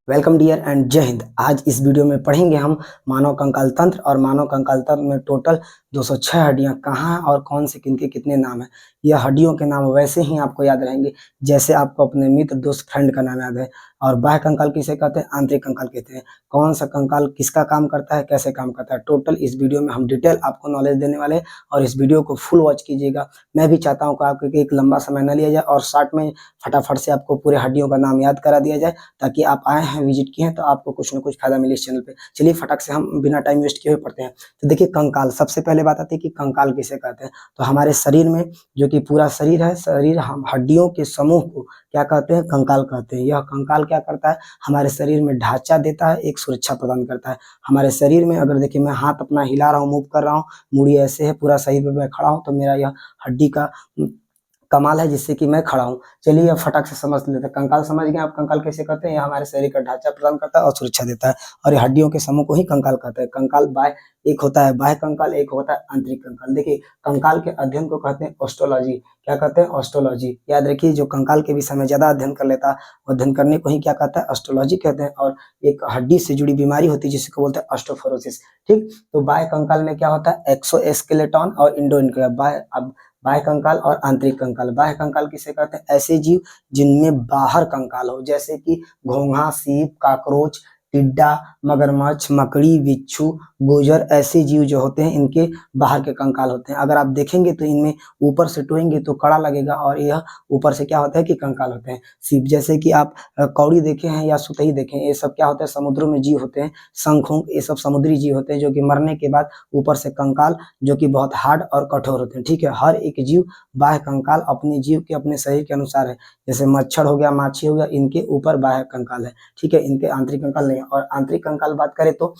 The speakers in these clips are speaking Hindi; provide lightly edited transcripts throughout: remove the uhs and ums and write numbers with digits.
वेलकम डियर एंड जय हिंद। आज इस वीडियो में पढ़ेंगे हम मानव कंकाल तंत्र और मानव कंकाल तंत्र में टोटल 206 हड्डियां कहाँ हैं और कौन से किनके कितने नाम हैं। यह हड्डियों के नाम वैसे ही आपको याद रहेंगे जैसे आपको अपने मित्र दोस्त फ्रेंड का नाम याद है। और बाह्य कंकाल किसे कहते हैं? आंतरिक कंकाल कहते हैं। कौन सा कंकाल किसका काम करता है, कैसे काम करता है, टोटल इस वीडियो में हम डिटेल आपको नॉलेज देने वाले हैं और इस वीडियो को फुल वॉच कीजिएगा। मैं भी चाहता हूँ कि आपको एक लंबा समय न लिया जाए और शॉर्ट में फटाफट से आपको पूरे हड्डियों का नाम याद करा दिया जाए, ताकि आप आए हैं विजिट किए हैं तो आपको कुछ ना कुछ फायदा मिले इस चैनल पे। चलिए फटाक से हम बिना टाइम वेस्ट किए हुए पढ़ते हैं। तो देखिए कंकाल, सबसे पहले बात आती है कि कंकाल किसे कहते हैं। तो हमारे शरीर में जो कि पूरा शरीर है, शरीर हम हड्डियों के समूह को क्या कहते हैं? कंकाल कहते हैं। यह कंकाल क्या करता है? हमारे शरीर में ढांचा देता है, एक सुरक्षा प्रदान करता है। हमारे शरीर में अगर देखिए मैं हाथ अपना हिला रहा हूँ, मूव कर रहा हूँ, मूड़ी ऐसे है, पूरा सही पे मैं खड़ा हूँ, तो मेरा यह हड्डी का कमाल है जिससे कि मैं खड़ा हूँ। चलिए अब फटाक से समझ लेते हैं। कंकाल समझ गए आप कंकाल कैसे करते हैं? यह हमारे शरीर का ढांचा प्रदान करता है और सुरक्षा देता है, और ये हड्डियों के समूह को ही कंकाल कहते हैं। कंकाल एक होता है बाह्य कंकाल, एक होता है आंतरिक कंकाल। देखिए कंकाल के अध्ययन को कहते हैं ऑस्टोलॉजी। क्या कहते हैं? ऑस्टोलॉजी। याद रखिए, जो कंकाल के विषय में ज्यादा अध्ययन कर लेता है, अध्ययन करने को ही क्या कहता है? ऑस्टोलॉजी कहते हैं। और एक हड्डी से जुड़ी बीमारी होती है जिसको बोलते हैं ऑस्टोफोरोसिस। ठीक, तो बाह्य कंकाल में क्या होता है? एक्सोस्केलेटन और बाह्य कंकाल और आंतरिक कंकाल। बाह्य कंकाल किसे कहते हैं? ऐसे जीव जिनमें बाहर कंकाल हो, जैसे कि घोंघा, सीप, काकरोच, टिड्डा, मगरमच्छ, मकड़ी, बिच्छू, गोजर, ऐसे जीव जो होते हैं इनके बाहर के कंकाल होते हैं। अगर आप देखेंगे तो इनमें ऊपर से टोएंगे तो कड़ा लगेगा, और यह ऊपर से क्या होता है कि कंकाल होते हैं। सीप, जैसे कि आप कौड़ी देखे हैं या सुतही देखे हैं, ये सब क्या होता है? समुद्रों में जीव होते हैं। शंख, ये सब समुद्री जीव होते हैं जो कि मरने के बाद ऊपर से कंकाल जो कि बहुत हार्ड और कठोर होते हैं। ठीक है, हर एक जीव बाह्य कंकाल अपने जीव के अपने शरीर के अनुसार है। जैसे मच्छर हो गया, माछी हो गया, इनके ऊपर बाह्य कंकाल है। ठीक है, इनके आंतरिक कंकाल नहीं है। और आंतरिक कंकाल बात करें तो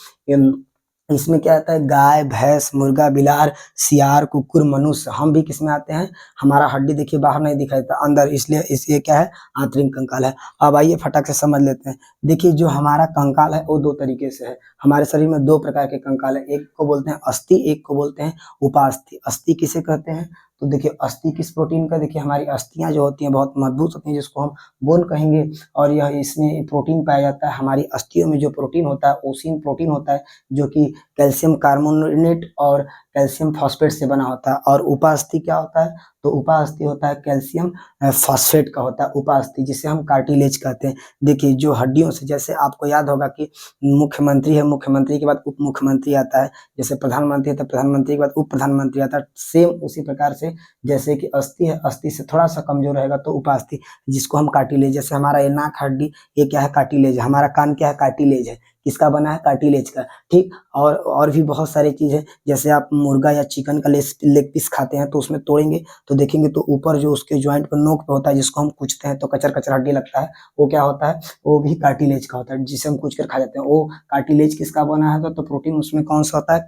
इसमें क्या आता है? गाय, भैंस, मुर्गा, बिलार, सियार, कुकुर, मनुष्य, हम भी किसमें आते हैं? हमारा हड्डी देखिए बाहर नहीं दिखाई देता, अंदर, इसलिए ये क्या है? आंतरिक कंकाल है। अब आइए फटाक से समझ लेते हैं। देखिए जो हमारा कंकाल है वो दो तरीके से है। हमारे शरीर में दो प्रकार के कंकाल है, एक को बोलते हैं अस्थि, एक को बोलते हैं उपास्थि। अस्थि किसे कहते हैं? तो देखिए अस्थि किस प्रोटीन का? देखिए हमारी अस्थियां जो होती हैं बहुत मजबूत होती हैं, जिसको हम बोन कहेंगे, और यह इसमें प्रोटीन पाया जाता है। हमारी अस्थियों में जो प्रोटीन होता है ओसिन प्रोटीन होता है, जो कि कैल्शियम कार्बोनेट और कैल्शियम फॉस्फेट से बना होता है। और उपास्थि क्या होता है? तो उपास्थि होता है कैल्शियम फॉस्फेट का होता है उपास्थि, जिसे हम कार्टिलेज कहते हैं। देखिए जो हड्डियों से, जैसे आपको याद होगा कि मुख्यमंत्री है, मुख्यमंत्री के बाद उप मुख्यमंत्री आता है, जैसे प्रधानमंत्री है तो प्रधानमंत्री के बाद उप प्रधानमंत्री आता है। सेम उसी प्रकार से जैसे कि अस्थि है, अस्थि से थोड़ा सा कमजोर रहेगा तो उपास्थि, जिसको हम कार्टिलेज, जैसे हमारा ये नाक हड्डी, ये क्या है? कार्टिलेज। हमारा कान क्या है? कार्टिलेज है। किसका बना है? कार्टिलेज का। ठीक, और भी बहुत सारी चीज है। जैसे आप मुर्गा या चिकन का लेग पीस खाते हैं तो उसमें तोड़ेंगे तो देखेंगे तो ऊपर जो उसके ज्वाइंट पर नोक पे होता है, जिसको हम कुचते हैं तो कचर कचर हड्डी लगता है, वो क्या होता है? वो भी कार्टिलेज का होता है, जिसे हम कुच कर खा जाते हैं। वो कार्टिलेज किसका बना है? तो प्रोटीन उसमें कौन सा होता है?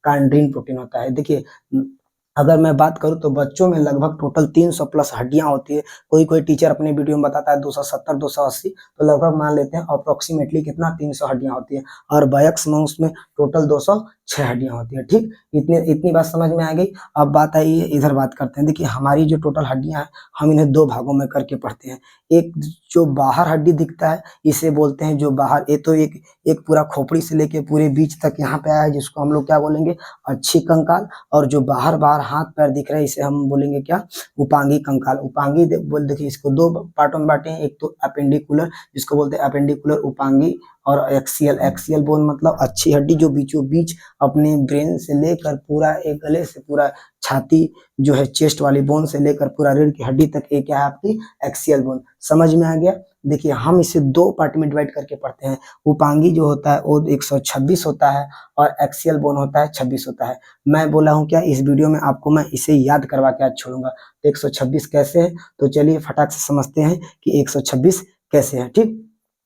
कांड्रीन प्रोटीन होता है। देखिए अगर मैं बात करूं तो बच्चों में लगभग टोटल 300 प्लस हड्डियां होती है। कोई कोई टीचर अपने वीडियो में बताता है 270, 280, तो लगभग मान लेते हैं अप्रोक्सीमेटली कितना? 300 हड्डियां होती है। और वयस्क मनुष्य में टोटल 206 हड्डियां होती है। ठीक, इतनी बात समझ में आ गई। अब बात आई है, इधर बात करते हैं। देखिए हमारी जो टोटल हड्डियां हैं, हम इन्हें दो भागों में करके पढ़ते हैं। एक जो बाहर हड्डी दिखता है इसे बोलते हैं जो बाहर, ये तो एक पूरा खोपड़ी से लेके पूरे बीच तक यहाँ पे आया है, जिसको हम लोग क्या बोलेंगे? अच्छी कंकाल। और जो बाहर बाहर हाथ पैर दिख रहा है इसे हम बोलेंगे क्या? उपांगी कंकाल। उपांगी बोल, देखिए इसको दो पार्टों में बांटे हैं। एक तो अपेंडिकुलर, जिसको बोलते हैं अपेंडिकुलर उपांगी, और एक्सियल। एक्सियल बोन मतलब अच्छी हड्डी जो बीचों बीच अपने ब्रेन से लेकर पूरा एक गले से पूरा छाती जो है चेस्ट वाली बोन से लेकर पूरा रीढ़ की हड्डी तक, एक है आपकी एक्सियल बोन। समझ में आ गया? देखिए हम इसे दो पार्ट में डिवाइड करके पढ़ते हैं। उपांगी जो होता है वो 126 होता है, और एक्सियल बोन होता है 26 होता है। मैं बोला हूं क्या इस वीडियो में आपको मैं इसे याद करवा के आज छोड़ूंगा। 126 कैसे है? तो चलिए फटाक से समझते हैं कि 126 कैसे है। ठीक,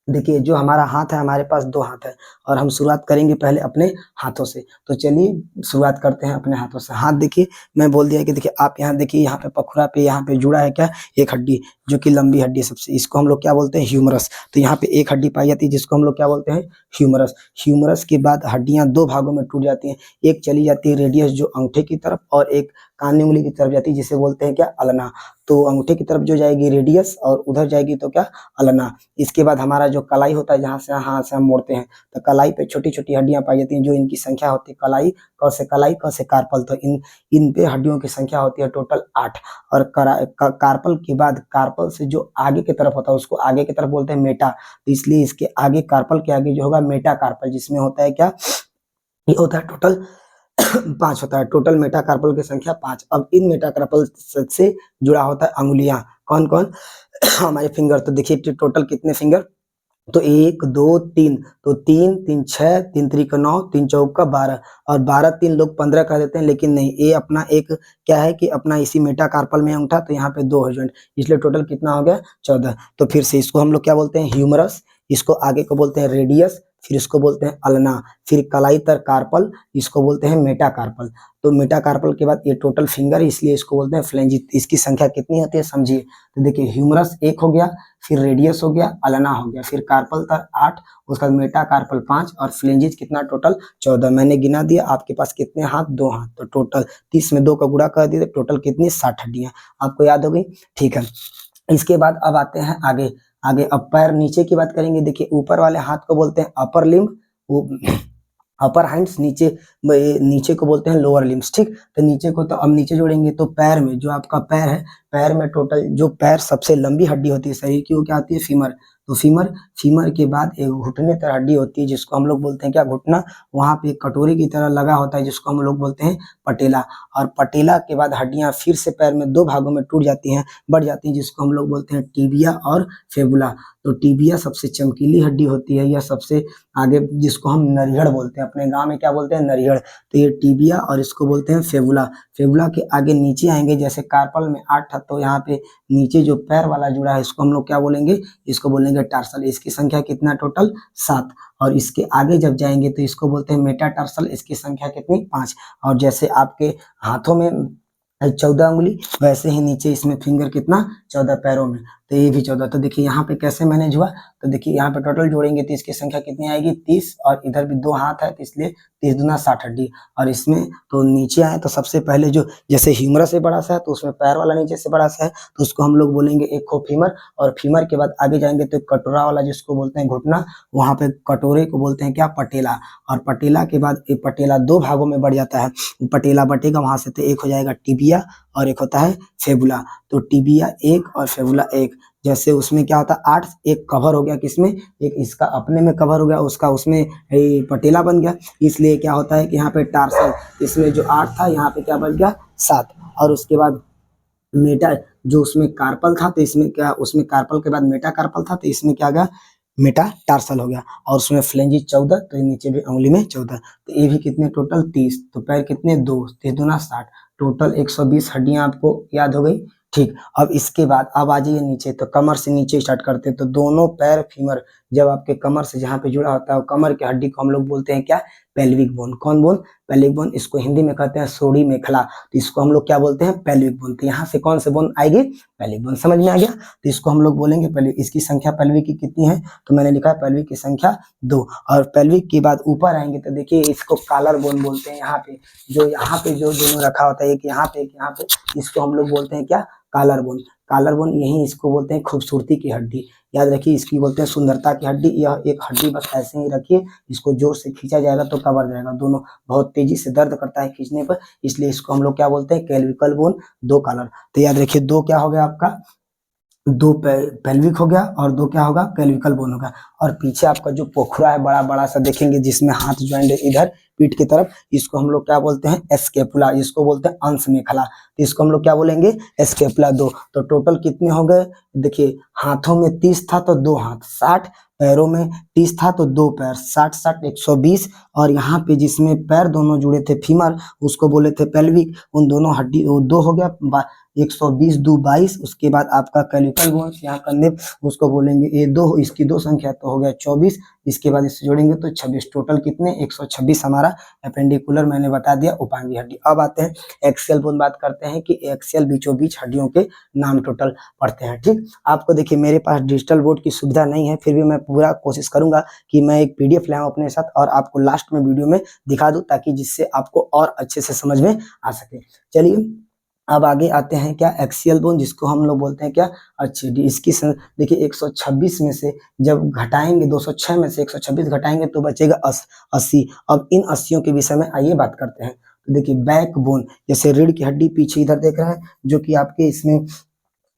देखिए जो हमारा हाथ है, हमारे पास दो हाथ है, और हम शुरुआत करेंगे पहले अपने हाथों से। तो चलिए शुरुआत करते हैं अपने हाथों से। हाथ देखिए, मैं बोल दिया कि देखिए आप यहाँ देखिए, यहाँ पे पखुरा पे यहाँ पे जुड़ा है क्या? एक हड्डी, जो कि लंबी हड्डी है सबसे, इसको हम लोग क्या बोलते हैं? ह्यूमरस। तो यहाँ पे एक हड्डी पाई जाती है जिसको हम लोग क्या बोलते हैं? ह्यूमरस। ह्यूमरस के बाद हड्डियां दो भागों में टूट जाती हैं। एक चली जाती है रेडियस जो अंगूठे की तरफ, और एक कान उंगली की तरफ जाती है जिसे बोलते हैं क्या, अल्ना। तो अंगूठे की तरफ जो जाएगी रेडियस और उधर जाएगी तो क्या, अल्ना। इसके बाद हमारा जो कलाई होता है, जहाँ से हाथ से हम मोड़ते हैं, तो कलाई पे छोटी छोटी हड्डियां पाई जाती हैं, जो इनकी संख्या होती है कलाई, क से कार्पल। तो इन पे हड्डियों की संख्या होती है टोटल 8। और कार्पल के बाद, कार्पल से जो आगे की तरफ होता है उसको आगे की तरफ बोलते हैं मेटा। तो इसलिए इसके आगे, कार्पल के आगे जो होगा मेटा कार्पल, जिसमें होता है क्या, ये होता है टोटल 5 होता है। टोटल मेटाकार्पल की संख्या 5। अब इन मेटाकार्पल से जुड़ा होता है अंगुलियां, कौन कौन हमारे फिंगर। तो देखिए टोटल कितने फिंगर, तो 1 2 3, तो 3 3 6, 3 3 9, 3 4 12, और 12 3 लोग 15 कह देते हैं, लेकिन नहीं, ये अपना एक क्या है कि अपना इसी मेटाकार्पल में अंगूठा, तो यहाँ पे 2 है ज्वाइंट, इसलिए टोटल कितना हो गया, 14। तो फिर से इसको हम लोग क्या बोलते हैं, ह्यूमरस, इसको आगे को बोलते हैं रेडियस, फिर इसको बोलते हैं अल्ना, फिर कलाई तर कार्पल, इसको बोलते हैं मेटाकार्पल। तो मेटाकार्पल के बाद ये टोटल फिंगर, इसलिए इसको बोलते हैं फ्लेंजिस। इसकी संख्या कितनी होती है समझिए। तो देखिए ह्यूमरस 1 हो गया, फिर रेडियस हो गया, अल्ना हो गया, फिर कार्पल तर 8, उसका बाद मेटाकार्पल 5, और फ्लेंजिस कितना, टोटल 14। मैंने गिना दिया, आपके पास कितने हाथ, 2 हाथ, तो टोटल 30 में 2 का गुणा कर दिए, टोटल कितनी, 60 हड्डियां। आपको याद हो गई, ठीक है। इसके बाद अब आते हैं आगे। अब पैर नीचे की बात करेंगे। देखिए ऊपर वाले हाथ को बोलते हैं अपर लिम्ब, अपर हैंड्स, नीचे को बोलते हैं लोअर लिम्स, ठीक। तो नीचे को, तो अब नीचे जोड़ेंगे तो पैर में, जो आपका पैर है, पैर में टोटल जो पैर सबसे लंबी हड्डी होती है शरीर की, वो क्या आती है, फीमर। तो फीमर के बाद एक घुटने तरह हड्डी होती है जिसको हम लोग बोलते हैं क्या, घुटना। वहां पे एक कटोरी की तरह लगा होता है जिसको हम लोग बोलते हैं पटेला। और पटेला के बाद हड्डियां फिर से पैर में 2 भागों में टूट जाती हैं, बढ़ जाती हैं, जिसको हम लोग बोलते हैं टिबिया और फेबुला। तो टिबिया सबसे चमकीली हड्डी होती है, या सबसे आगे, जिसको हम नरिहड़ बोलते हैं, अपने गांव में क्या बोलते हैं, नरिहड़। तो ये टिबिया, और इसको बोलते हैं फेबुला। फेबुला के आगे नीचे आएंगे, जैसे कार्पल में 8 था, तो यहाँ पे नीचे जो पैर वाला जुड़ा है इसको हम लोग क्या बोलेंगे, इसको बोलेंगे टार्सल। इसकी संख्या कितना, टोटल 7। और इसके आगे जब जाएंगे तो इसको बोलते हैं मेटाटार्सल, इसकी संख्या कितनी, 5। और जैसे आपके हाथों में 14 उंगली, वैसे ही नीचे इसमें फिंगर कितना, 14 पैरों में, तो ये भी 14। तो देखिए यहाँ पे कैसे मैनेज हुआ। तो देखिए यहाँ पे टोटल जोड़ेंगे तो इसकी संख्या कितनी आएगी, 30, और इधर भी 2 हाथ है, तो इसलिए 30 दूना 60 हड्डी। और इसमें तो नीचे आए तो सबसे पहले जो, जैसे ह्यूमरस से बड़ा सा है तो उसमें पैर वाला नीचे से बड़ा सा है, तो उसको हम लोग बोलेंगे एक हो फीमर। और फीमर के बाद आगे जाएंगे तो कटोरा वाला, जिसको बोलते हैं घुटना, वहां पे कटोरे को बोलते हैं क्या, पटेला। और पटेला के बाद एक पटेला 2 भागों में बढ़ जाता है, पटेला बटेगा वहां से, तो एक हो जाएगा टिबिया और एक होता है फेबुला। तो टिबिया 1 और फेबुला 1, जैसे उसमें क्या होता है, 8 एक कवर हो गया, किसमें, एक इसका अपने में कवर हो गया, उसका उसमें पटेला बन गया। इसलिए क्या होता है कि यहाँ पे टार्सल, इसमें जो 8 था यहाँ पे क्या बन गया, 7। और उसके बाद मेटा, जो उसमें कार्पल था, तो इसमें क्या, उसमें कार्पल के बाद मेटा कार्पल था, तो इसमें क्या गया, मेटा टार्सल हो गया। और उसमें फ्लेंजिस 14, तो नीचे भी उंगली में 14। तो ये भी कितने, टोटल 30। तो पैर कितने, 2, 30 दूना 60, टोटल 120 हड्डियां आपको याद हो गई, ठीक। अब इसके बाद अब आ जाइए नीचे, तो कमर से नीचे स्टार्ट करते हैं। तो दोनों पैर फीमर जब आपके कमर से जहाँ पे जुड़ा होता है, कमर की हड्डी को हम लोग बोलते हैं क्या, पेल्विक बोन। कौन बोन, पेल्विक बोन। इसको हिंदी में कहते हैं सोड़ी मेखला, तो इसको हम लोग क्या बोलते हैं, पेल्विक बोन। तो यहाँ से कौन से बोन आएगी, पेल्विक बोन, समझ में आ गया। तो इसको हम लोग बोलेंगे पेल्विक। इसकी संख्या पेल्विक की कितनी है, तो मैंने लिखा है पेल्विक की संख्या 2। और पेल्विक के बाद ऊपर आएंगे तो देखिए इसको कॉलर बोन बोलते हैं। यहाँ पे जो दोनों रखा होता है, एक यहाँ पे एक यहाँ पे, इसको हम लोग बोलते हैं क्या, कॉलर बोन। कॉलर बोन, यही इसको बोलते हैं खूबसूरती की हड्डी। याद रखिए, इसकी बोलते हैं सुंदरता की हड्डी। यह एक हड्डी बस ऐसे ही रखिए, इसको जोर से खींचा जाएगा तो कवर जाएगा, दोनों बहुत तेजी से दर्द करता है खींचने पर, इसलिए इसको हम लोग क्या बोलते हैं, कैल्विकल बोन। 2 कॉलर। तो याद रखिए 2 क्या हो गया आपका, 2 पेल्विक हो गया, और 2 क्या होगा, कैल्विकल बोन होगा। और पीछे आपका जो पोखरा है बड़ा बड़ा सा देखेंगे, जिसमें हाथ ज्वाइंट है इधर पीठ की तरफ, इसको हम लोग क्या बोलते हैं, एस्केपुला, इसको बोलते हैं अंश मेखला। तो इसको हम लोग क्या बोलेंगे, एस्केपुला 2। तो टोटल कितने हो गए, देखिए हाथों में 30 था तो 2 हाथ, 60, पैरों में 30 था तो 2 पैर, 60 60 120। और यहाँ पे जिसमें पैर दोनों जुड़े थे फीमर, उसको बोले थे पेल्विक। उन दोनों हड्डी, वो 2 हो गया, 120 2 22। उसके बाद आपका कैल्विकल बोन यहाँ कंधे, उसको बोलेंगे ये 2, इसकी 2 संख्या तो हो गया 24। इसके बाद इससे जोड़ेंगे तो 26। टोटल कितने, 126 हमारा एपेंडिकुलर, मैंने बता दिया, उपांगी हड्डी। अब आते हैं एक्सियल बोन, बात करते हैं कि एक्सियल बीचों बीच हड्डियों के नाम टोटल पढ़ते हैं, ठीक। आपको देखिए मेरे पास डिजिटल बोर्ड की सुविधा नहीं है, फिर भी मैं पूरा कोशिश करूंगा कि मैं एक PDF लाऊं अपने साथ और आपको लास्ट में वीडियो में दिखा दूं, ताकि जिससे आपको और अच्छे से समझ में आ सके। चलिए अब आगे आते हैं क्या, एक्सियल बोन, जिसको हम लोग बोलते हैं क्या, अच्छी डी। इसकी देखिए 126 में से जब घटाएंगे 206 में से 126 घटाएंगे तो बचेगा 80। अब इन 80 के विषय में आइए बात करते हैं। तो देखिए बैक बोन, जैसे रीढ़ की हड्डी पीछे इधर देख रहे हैं, जो कि आपके इसमें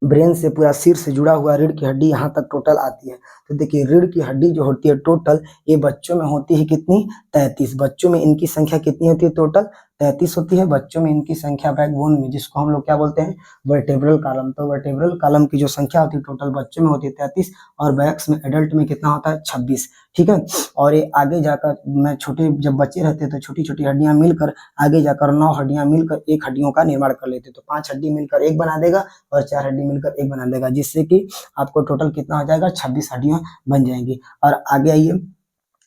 ब्रेन से पूरा सिर से जुड़ा हुआ रीढ़ की हड्डी यहाँ तक टोटल आती है। तो देखिए रीढ़ की हड्डी जो होती है टोटल, ये बच्चों में होती है कितनी, 33। बच्चों में इनकी संख्या कितनी होती है, टोटल 33 होती है बच्चों में इनकी संख्या बैकबोन में, जिसको हम लोग क्या बोलते हैं, वर्टेब्रल कॉलम। तो वर्टेब्रल कॉलम की जो संख्या होती है टोटल बच्चों में होती है 33, और बैक्स में एडल्ट में कितना होता है, 26। ठीक है। और ये आगे जाकर, मैं छोटे जब बच्चे रहते तो छोटी छोटी हड्डियां मिलकर आगे जाकर 9 हड्डियां मिलकर एक हड्डियों का निर्माण कर लेते। तो 5 हड्डी मिलकर एक बना देगा और 4 हड्डी मिलकर एक बना देगा, जिससे कि आपको टोटल कितना हो जाएगा, 26 हड्डियां बन जाएंगी। और आगे आइए,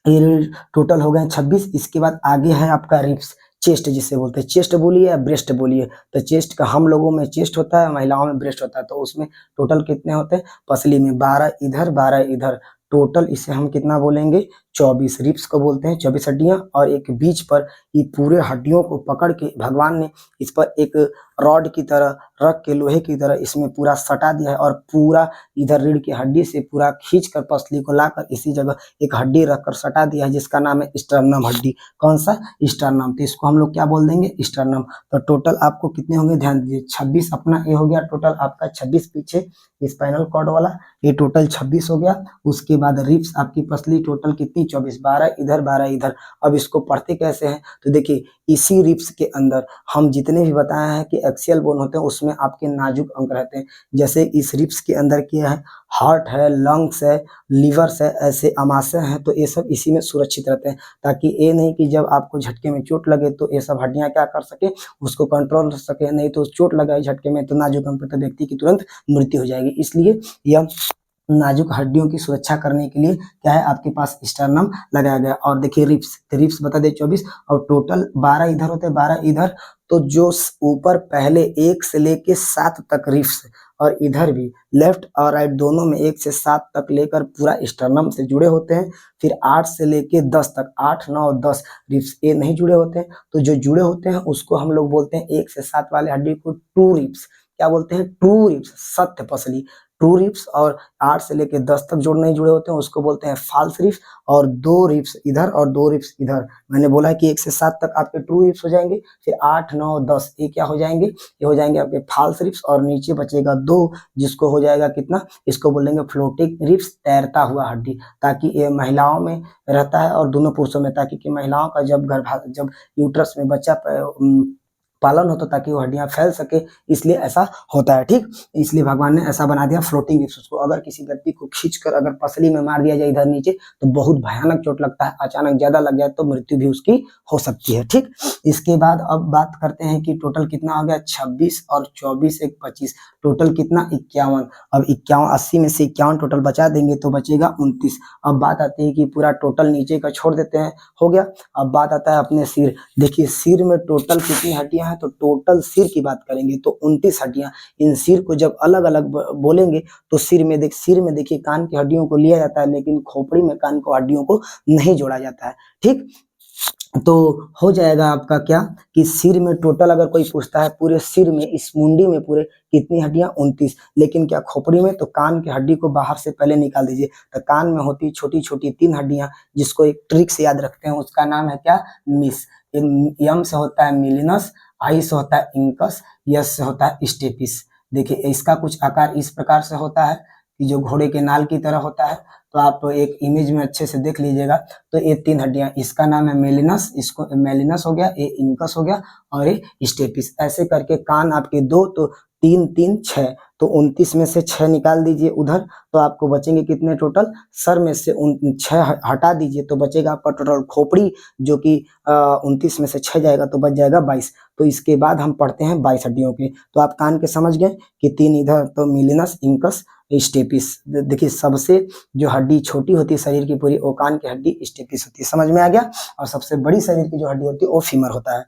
ये टोटल हो गए 26। इसके बाद आगे है आपका रिब्स, चेस्ट जिसे बोलते हैं, चेस्ट बोलिए या ब्रेस्ट बोलिए। तो चेस्ट का हम लोगों में चेस्ट होता है, महिलाओं में ब्रेस्ट होता है। तो उसमें टोटल कितने होते हैं, पसली में 12 इधर 12 इधर, टोटल इसे हम कितना बोलेंगे, 24। रिब्स को बोलते हैं 24 हड्डियां। और एक बीच पर ये पूरे हड्डियों को पकड़ के भगवान ने इस पर एक रॉड की तरह रख के, लोहे की तरह इसमें पूरा सटा दिया है, और पूरा इधर रीढ़ की हड्डी से पूरा खींच कर पसली को लाकर इसी जगह एक हड्डी रखकर सटा दिया है, जिसका नाम है स्टर्नम हड्डी। कौन सा, स्टर्नम। तो इसको हम लोग क्या बोल देंगे, स्टर्नम। तो टोटल आपको कितने होंगे, ध्यान दीजिए, 26 अपना ये हो गया टोटल आपका, 26 पीछे स्पाइनल कॉर्ड वाला, ये टोटल 26 हो गया। उसके बाद रिब्स आपकी पसली टोटल कितनी, 24, 12 इधर 12 इधर। अब इसको पढ़ते कैसे हैं, तो देखिए इसी रिब्स के अंदर हम जितने भी बताए हैं कि एक्सियल बोन होते हैं, उसमें आपके नाजुक अंग रहते हैं। जैसे इस रिब्स के अंदर क्या है, हार्ट है, लंग्स है, लीवर्स है, ऐसे अमाशय हैं। तो ये सब इसी में सुरक्षित रहते हैं, ताकि ये नहीं कि जब आपको झटके में चोट लगे तो ये सब हड्डियां क्या कर सके, उसको कंट्रोल कर सके। नहीं तो चोट लगा झटके में तो नाजुक अंग पर तो व्यक्ति की तुरंत मृत्यु हो जाएगी। इसलिए यह नाजुक हड्डियों की सुरक्षा करने के लिए क्या है, आपके पास स्टर्नम लगाया गया। और देखिए रिब्स, तो रिब्स बता दे 24, और टोटल 12 इधर होते हैं 12 इधर। तो जो ऊपर पहले 1 से लेके 7 तक रिब्स, और इधर भी लेफ्ट और राइट दोनों में 1 से 7 तक लेकर पूरा स्टर्नम से जुड़े होते हैं। फिर 8 से लेके 10 तक, 8, 9, 10 रिब्स ये नहीं जुड़े होते हैं। तो जो जुड़े होते हैं उसको हम लोग बोलते हैं 1 से 7 वाले हड्डी को ट्रू रिब्स। क्या बोलते हैं, ट्रू रिब्स, सत्य पसली, ट्रू रिब्स। और 8 से लेके 10 तक जो नहीं जुड़े होते हैं उसको बोलते हैं फाल्स रिब्स। और 2 रिब्स इधर और 2 रिब्स इधर, मैंने बोला है कि 1 से 7 तक आपके ट्रू रिब्स हो जाएंगे। फिर 8, 9, 10 ये क्या हो जाएंगे, ये हो जाएंगे आपके फाल्स रिब्स। और नीचे बचेगा 2, जिसको हो जाएगा कितना, इसको बोलेंगे फ्लोटिंग रिब्स, तैरता हुआ हड्डी। ताकि ये महिलाओं में रहता है और दोनों पुरुषों में, ताकि कि महिलाओं का जब यूट्रस में बच्चा पालन हो तो ताकि वो हड्डियां फैल सके, इसलिए ऐसा होता है। ठीक, इसलिए भगवान ने ऐसा बना दिया फ्लोटिंग रिब्स। उसको अगर किसी व्यक्ति को खींचकर अगर पसली में मार दिया जाए इधर नीचे तो बहुत भयानक चोट लगता है, अचानक ज्यादा लग जाए तो मृत्यु भी उसकी हो सकती है। ठीक, इसके बाद अब बात करते हैं कि टोटल कितना हो गया, 26 और 24 एक 25, टोटल कितना 51। अब 51, 80 में से 51 टोटल बचा देंगे तो बचेगा 29। अब बात आती है कि पूरा टोटल नीचे का छोड़ देते हैं, हो गया। अब बात आता है अपने सिर। देखिए सिर में टोटल कितनी हड्डियां हैं, तो टोटल सिर की बात करेंगे तो 29 हड्डियां। इन सिर को जब अलग अलग बोलेंगे तो सिर में देखिए कान की हड्डियों को लिया जाता है, लेकिन खोपड़ी में कान को हड्डियों को नहीं जोड़ा जाता है। ठीक, तो हो जाएगा आपका क्या कि सिर में टोटल अगर कोई पूछता है पूरे सिर में, इस मुंडी में पूरे कितनी हड्डियां, 29। लेकिन क्या खोपड़ी में, तो कान की हड्डी को बाहर से पहले निकाल दीजिए। तो कान में होती छोटी छोटी 3 हड्डियां, जिसको एक ट्रिक से याद रखते हैं, उसका नाम है क्या, मिस। यम से होता है मिलिनस, आई से होता है इंकस, यस से होता है स्टेपिस। देखिए इसका कुछ आकार इस प्रकार से होता है कि जो घोड़े के नाल की तरह होता है। तो आप एक इमेज में अच्छे से देख लीजिएगा। तो ये 3 हड्डियां, इसका नाम है मेलिनस, इसको मेलिनस हो गया, ये इंकस हो गया, और ये स्टेपिस। ऐसे करके कान आपके 2, तो 3, 3, 6, तो 29 में से 6 निकाल दीजिए उधर, तो आपको बचेंगे कितने टोटल, सर में से 6 हटा दीजिए तो बचेगा आपका टोटल खोपड़ी, जो कि 29 में से 6 जाएगा तो बच जाएगा 22। तो इसके बाद हम पढ़ते हैं 22 हड्डियों के। तो आप कान के समझ गए कि 3 इधर, तो मिलिनस, इंकस, स्टेपिस। देखिए सबसे जो हड्डी छोटी होती है शरीर की पूरी, वो कान की हड्डी स्टेपिस होती है, समझ में आ गया। और सबसे बड़ी शरीर की जो हड्डी होती है वो फीमर होता है।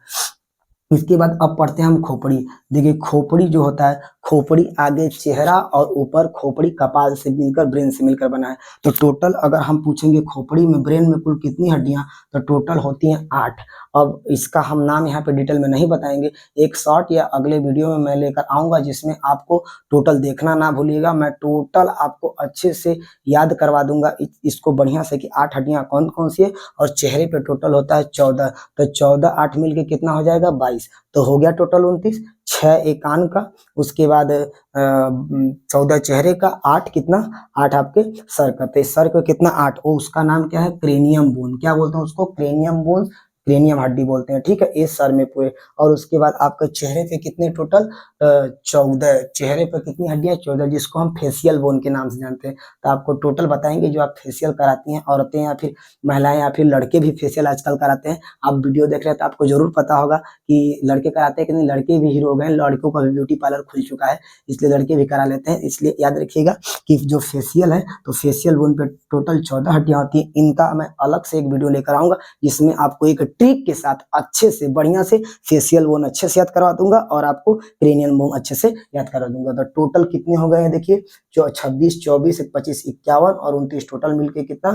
इसके बाद अब पढ़ते हैं हम खोपड़ी। देखिए खोपड़ी जो होता है, खोपड़ी आगे चेहरा और ऊपर खोपड़ी कपाल से मिलकर ब्रेन से मिलकर बना है। तो टोटल अगर हम पूछेंगे खोपड़ी में ब्रेन में कुल कितनी हड्डियां, तो टोटल होती हैं 8। अब इसका हम नाम यहाँ पे डिटेल में नहीं बताएंगे, एक शॉर्ट या अगले वीडियो में मैं लेकर आऊंगा जिसमें आपको टोटल देखना ना भूलिएगा। मैं टोटल आपको अच्छे से याद करवा दूंगा इसको बढ़िया से कि 8 हड्डियां कौन कौन सी है, और चेहरे पे टोटल होता है 14। तो 14 8 मिलके कितना हो जाएगा 22, तो हो गया टोटल 29। 6 एक कान का, उसके बाद 14 चेहरे का, 8 कितना 8 आपके सर का। तो सर का कितना 8, वो उसका नाम क्या है क्रेनियम बोन, क्या बोलते हैं उसको क्रेनियम बोन, क्रेनियम हड्डी बोलते हैं, ठीक है, इस सर में पूरे। और उसके बाद आपके चेहरे पे कितने टोटल 14, चेहरे पे कितनी हड्डियां 14, जिसको हम फेशियल बोन के नाम से जानते हैं। तो आपको टोटल बताएंगे जो आप फेशियल कराती हैं औरतें या फिर महिलाएं या फिर लड़के भी फेशियल आजकल कराते हैं। आप वीडियो देख रहे हैं तो आपको जरूर पता होगा कि लड़के कराते हैं कि नहीं, लड़के भी हीरो हो गए, लड़कों का भी ब्यूटी पार्लर खुल चुका है, इसलिए लड़के भी करा लेते हैं। इसलिए याद रखिएगा कि जो फेशियल है तो फेशियल बोन पे टोटल 14 हड्डियां होती हैं। इनका मैं अलग से एक वीडियो लेकर आऊंगा जिसमें आपको एक ट्रिक के साथ अच्छे से बढ़िया से फेशियल बोन अच्छे से याद करवा दूंगा और आपको क्रेनियल बोन अच्छे से याद करवा दूंगा। तो टोटल कितने हो गए हैं देखिए, जो 26 24 25 51 और 29 टोटल मिलके कितना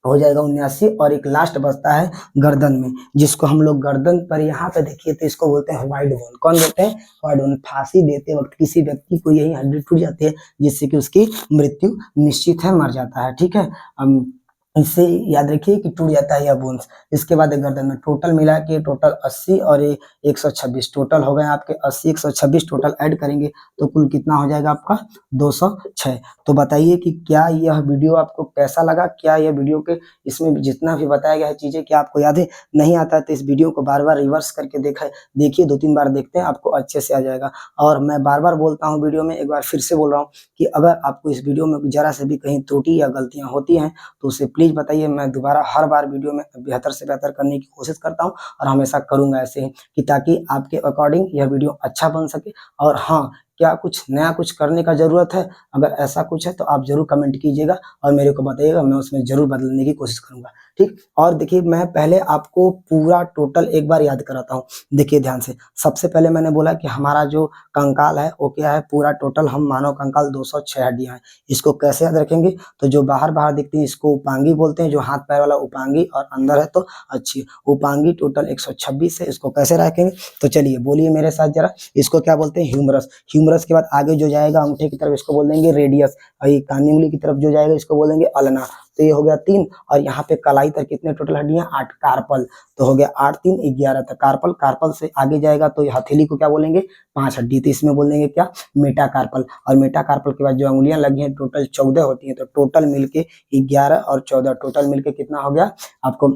हो जाएगा 79। और एक लास्ट बचता है गर्दन में, जिसको हम लोग गर्दन पर यहाँ पे देखिए तो इसको बोलते हैं व्हाइट बोन। कौन बोलते हैं? White bone. फांसी देते वक्त किसी व्यक्ति को यही हड्डी टूट जाती है जिससे कि उसकी मृत्यु निश्चित है, मर जाता है, ठीक है। इससे याद रखिए कि टूट जाता है यह बोन्स। इसके बाद गर्दन में टोटल मिला के टोटल 80 और 126 टोटल हो गए आपके 80 126 टोटल ऐड करेंगे तो कुल कितना हो जाएगा आपका 206। तो बताइए कि क्या यह वीडियो आपको कैसा लगा, क्या यह वीडियो के इसमें जितना भी बताया गया है चीजें क्या आपको याद है? नहीं आता है तो इस वीडियो को बार बार रिवर्स करके देखिए 2-3 बार देखते हैं, आपको अच्छे से आ जाएगा। और मैं बार बार बोलता हूँ वीडियो में, एक बार फिर से बोल रहा हूँ कि अगर आपको इस वीडियो में जरा से भी कहीं त्रुटि या गलतियां होती हैं तो उसे प्लीज बताइए। मैं दोबारा हर बार वीडियो में बेहतर से बेहतर करने की कोशिश करता हूं और हमेशा करूंगा ऐसे ही, कि ताकि आपके अकॉर्डिंग यह वीडियो अच्छा बन सके। और हाँ, क्या कुछ नया कुछ करने का जरूरत है, अगर ऐसा कुछ है तो आप जरूर कमेंट कीजिएगा और मेरे को बताइएगा, मैं उसमें जरूर बदलने की कोशिश करूंगा, ठीक। और देखिए मैं पहले आपको पूरा टोटल एक बार याद कराता हूँ, देखिए ध्यान से। सबसे पहले मैंने बोला कि हमारा जो कंकाल है वो क्या है, पूरा टोटल हम मानव कंकाल 206 हड्डियां हैं। इसको कैसे याद रखेंगे? तो जो बाहर बाहर दिखती है इसको उपांगी बोलते हैं, जो हाथ पैर वाला उपांगी, और अंदर है तो अच्छी उपांगी टोटल 126 है। इसको कैसे रखेंगे? तो चलिए बोलिए मेरे साथ जरा, इसको क्या बोलते हैं? ह्यूमरस। ह्यूमरस के बाद आगे जो जाएगा अंगूठे की तरफ इसको बोल देंगे रेडियस, और ये कानी उंगली की तरफ जो जाएगा इसको बोल देंगे अल्ना। तो ये हो गया 3, और यहाँ पे कलाई तक कितने टोटल हड्डियां? 8। कार्पल, तो हो गया 8 3 11 तक कार्पल। कार्पल से आगे जाएगा तो हथेली को क्या बोलेंगे? 5 हड्डी, तो इसमें बोल देंगे क्या? मेटाकार्पल। और मेटाकार्पल के बाद जो अंगुलियां लगी हैं टोटल 14 होती हैं, तो टोटल मिलके 11 और 14 टोटल मिलके कितना हो गया आपको?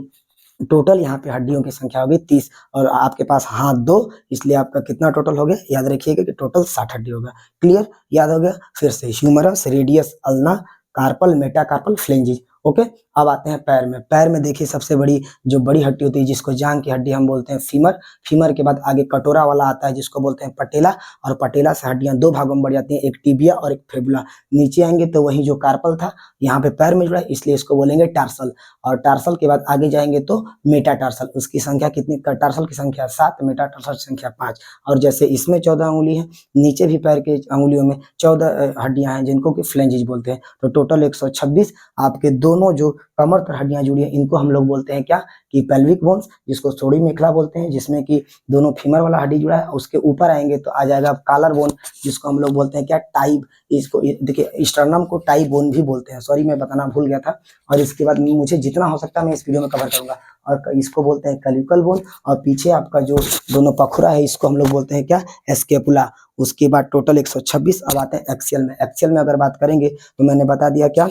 टोटल यहाँ पे हड्डियों की संख्या होगी 30, और आपके पास हाथ 2, इसलिए आपका कितना टोटल हो गया? याद रखिएगा कि टोटल 60 हड्डी होगा। क्लियर? याद हो गया? फिर से humerus, radius, ulna, carpal, metacarpal, phalanges. Okay, अब आते हैं पैर में। पैर में देखिए सबसे बड़ी जो बड़ी हड्डी होती है जिसको जांघ की हड्डी हम बोलते हैं फीमर। फीमर के बाद आगे कटोरा वाला आता है जिसको बोलते हैं पटेला, और पटेला से हड्डियां 2 भागों में बढ़ जाती हैं, एक टिबिया और एक फेबुला। नीचे आएंगे तो वही जो कार्पल था यहाँ पे पैर में जुड़ा है, इसलिए इसको बोलेंगे टार्सल। और टार्सल के बाद आगे जाएंगे तो मेटाटार्सल। उसकी संख्या कितनी? टार्सल की संख्या 7, मेटाटार्सल संख्या 5। और जैसे इसमें 14 उंगली है, नीचे भी पैर के अंगुलियों में 14 हड्डियां हैं जिनको कि फ्लेंजिस बोलते हैं। तो टोटल 126। आपके दोनों जो कमर पर हड्डियां जुड़ी है इनको हम लोग बोलते हैं क्या? कि पेल्विक बोन्स, जिसको सोड़ी मेखला बोलते हैं, जिसमें कि दोनों फीमर वाला हड्डी जुड़ा है। उसके ऊपर आएंगे तो आ जाएगा कॉलर बोन, जिसको हम लोग बोलते हैं क्या? टाई। इसको देखिए स्टर्नम को टाई बोन भी बोलते हैं, सॉरी मैं बताना भूल गया था। और इसके बाद मुझे जितना हो सकता है मैं इस वीडियो में कवर करूंगा। और इसको बोलते हैं कल्विकल बोन, और पीछे आपका जो दोनों पखुरा है इसको हम लोग बोलते हैं क्या? स्केपुला। उसके बाद टोटल 126। अब आते हैं एक्सियल में। एक्सियल में अगर बात करेंगे तो मैंने बता दिया क्या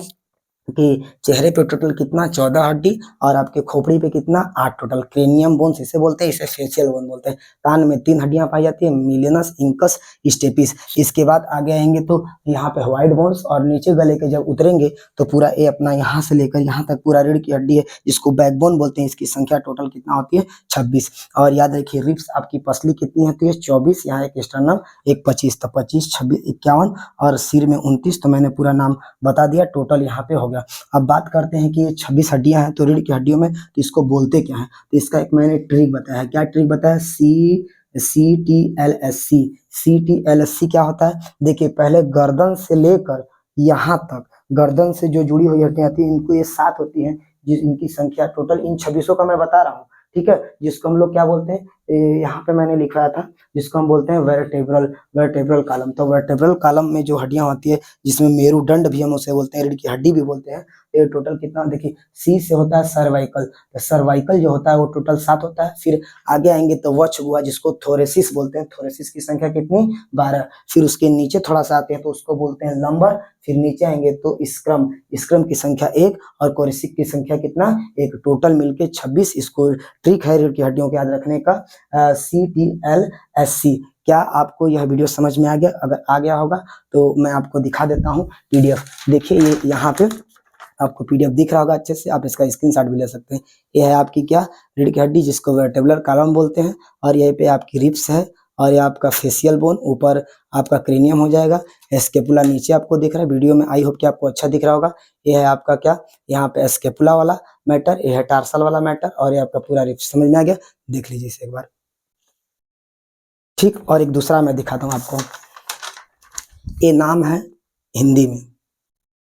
कि चेहरे पे टोटल कितना? 14 हड्डी, और आपके खोपड़ी पे कितना? 8 टोटल। क्रेनियम बोन्स इसे बोलते हैं, इसे फेशियल बोन बोलते हैं। कान में 3 हड्डियां पाई जाती है, मिलेनस, इंकस, स्टेपिस। इसके बाद आगे आएंगे तो यहाँ पे व्हाइट बोन्स, और नीचे गले के जब उतरेंगे तो पूरा ये अपना यहाँ से लेकर यहाँ तक पूरा रीढ़ की हड्डी है जिसको बैकबोन बोलते हैं। इसकी संख्या टोटल कितना होती है? 26। और याद रखिए रिब्स आपकी पसली कितनी होती है? 24। यहाँ एक स्टर्नम, एक 25, तो 25 26 51, और सिर में 29। तो मैंने पूरा नाम बता दिया, टोटल यहाँ पे हो गया। अब बात करते हैं कि ये 26 हड्डियां हैं तो रीढ़ की हड्डियों में, तो इसको बोलते क्या है? तो इसका एक मैंने ट्रिक बताया है। क्या ट्रिक बताया? CTLSC। CTLSC क्या होता है? देखिए पहले गर्दन से लेकर यहाँ तक, गर्दन से जो जुड़ी हुई हड्डियां आती है इनको ये 7 होती हैं, जिस इनकी संख्या टोटल इन 26 का मैं बता रहा हूँ, ठीक है, जिसको हम लोग क्या बोलते हैं, यहाँ पे मैंने लिखवाया था, जिसको हम बोलते हैं वर्टेब्रल कॉलम। तो वर्टेब्रल कॉलम में जो हड्डियां होती है, जिसमें मेरुदंड भी हम उसे बोलते हैं, रीढ़ की हड्डी भी बोलते हैं, ये टोटल कितना, देखिए सी से होता है सर्वाइकल, तो सर्वाइकल जो होता है वो टोटल 7 होता है। फिर आगे आएंगे तो वक्ष हुआ, जिसको थोरेसिस बोलते हैं, थोरेसिस की संख्या कितनी, 12। फिर उसके नीचे थोड़ा सा आते हैं तो उसको बोलते हैं लंबर। फिर नीचे आएंगे तो स्क्रम की संख्या 1 और कोरेसिक की संख्या कितना, 1, टोटल मिलके 26। इसको ट्रिक है रीढ़ की हड्डियों को याद रखने का, CTLSC। क्या आपको यह वीडियो समझ में आ गया? अगर आ गया होगा तो मैं आपको दिखा देता हूँ PDF। देखिए ये यहाँ पे आपको PDF दिख रहा होगा अच्छे से, आप इसका स्क्रीनशॉट भी ले सकते हैं। ये है आपकी क्या, रीढ़ की हड्डी, जिसको वर्टेब्रल कॉलम बोलते हैं, और यहीं पे आपकी रिब्स है, और ये आपका फेशियल बोन, ऊपर आपका क्रेनियम हो जाएगा, स्केपुला नीचे आपको दिख रहा है वीडियो में, आई होप कि आपको अच्छा दिख रहा होगा। ये है आपका क्या, यहाँ पे स्केपुला वाला मैटर, ये है टार्सल वाला मैटर, और ये आपका पूरा रिब्स। समझ में आ गया? देख लीजिए इसे एक बार, ठीक। और एक दूसरा मैं दिखाता हूँ आपको, ये नाम है हिंदी में,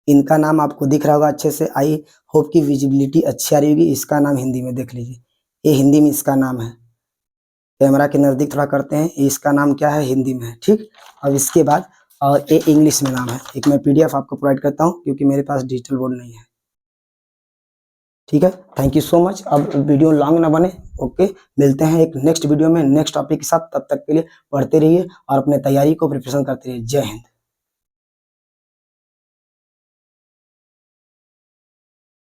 इनका नाम आपको दिख रहा होगा अच्छे से, आई होप की विजिबिलिटी अच्छी आ रही होगी। इसका नाम हिंदी में देख लीजिए, ये हिंदी में इसका नाम है, कैमरा के नज़दीक थोड़ा करते हैं, इसका नाम क्या है, हिंदी में है, ठीक। अब इसके बाद और ये इंग्लिश में नाम है, एक मैं PDF आपको प्रोवाइड करता हूँ क्योंकि मेरे पास डिजिटल बोर्ड नहीं है, ठीक है। Thank you so much. अब वीडियो लॉन्ग ना बने, ओके। मिलते हैं एक नेक्स्ट वीडियो में नेक्स्ट टॉपिक के साथ, तब तक के लिए पढ़ते रहिए और अपने तैयारी को प्रिपरेशन करते रहिए। जय हिंद।